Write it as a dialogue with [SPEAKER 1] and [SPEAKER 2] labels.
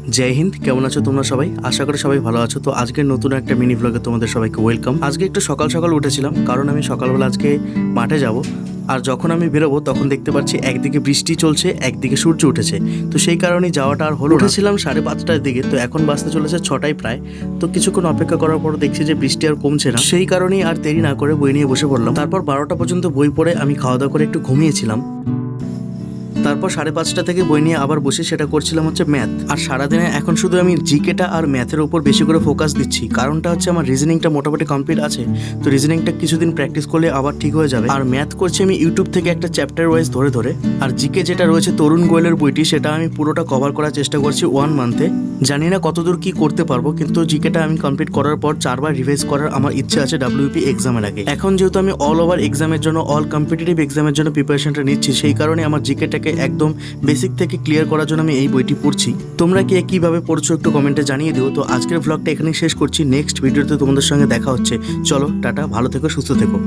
[SPEAKER 1] जय हिंद কেমন আছো তোমরা সবাই আশা করি সবাই ভালো আছো। তো আজকে নতুন একটা মিনি ব্লগে তোমাদের সবাইকে ওয়েলকাম। আজকে একটু সকাল সকাল উঠেছিলাম কারণ আমি সকালবেলা আজকে মাঠে যাব। আর যখন আমি বেরোবো তখন দেখতে পাচ্ছি একদিকে বৃষ্টি চলছে একদিকে সূর্য উঠেছে, তো সেই কারণেই যাওয়াটা আর হলো না। উঠেছিলাম 5:30টার দিকে, তো এখন বাজতে চলেছে 6টায় প্রায়। তো কিছুক্ষণ অপেক্ষা করার পর দেখছি যে বৃষ্টি আর কমছে না, সেই কারণেই আর দেরি না করে বই নিয়ে বসে পড়লাম। তারপর 12টা পর্যন্ত বই পড়ে আমি খাওয়া দাওয়া করে একটু ঘুমিয়েছিলাম। তারপর 5:30টা থেকে বই নিয়ে আবার বসে সেটা করছিলাম হচ্ছে ম্যাথ। আর সারাদিনে এখন শুধু আমি জিকেটা আর ম্যাথের উপর বেশি করে ফোকাস দিচ্ছি, কারণটা হচ্ছে আমার রিজনিংটা মোটামুটি কমপ্লিট আছে। তো রিজনিংটা কিছুদিন প্র্যাকটিস করলে আবার ঠিক হয়ে যাবে। আর ম্যাথ করছি আমি ইউটিউব থেকে একটা চ্যাপ্টার ওয়াইজ ধরে ধরে। আর জিকে যেটা রয়েছে তরুণ গোয়েলের বইটি, সেটা আমি পুরোটা কভার করার চেষ্টা করছি 1 মান্থে। জানি না কতদূর কি করতে পারবো, কিন্তু জিকেটা আমি কমপ্লিট করার পর 4বার রিভাইজ করার আমার ইচ্ছে আছে ডাব্লিউপি এক্সামের আগে। এখন যেহেতু আমি অল ওভার এক্সামের জন্য, অল কম্পিটিটিভ এক্সামের জন্য প্রিপারেশনটা নিচ্ছি, সেই কারণে আমার জিকেটাকে একদম বেসিক থেকে ক্লিয়ার করার জন্য আমি এই বইটি পড়ছি। তোমরা কে কিভাবে পড়ছো একটু কমেন্টে জানিয়ে দিও। তো আজকের ব্লগটা এখানেই শেষ করছি, নেক্সট ভিডিওতে তোমাদের সঙ্গে দেখা হচ্ছে। চলো টাটা, ভালো থেকো, সুস্থ থেকো।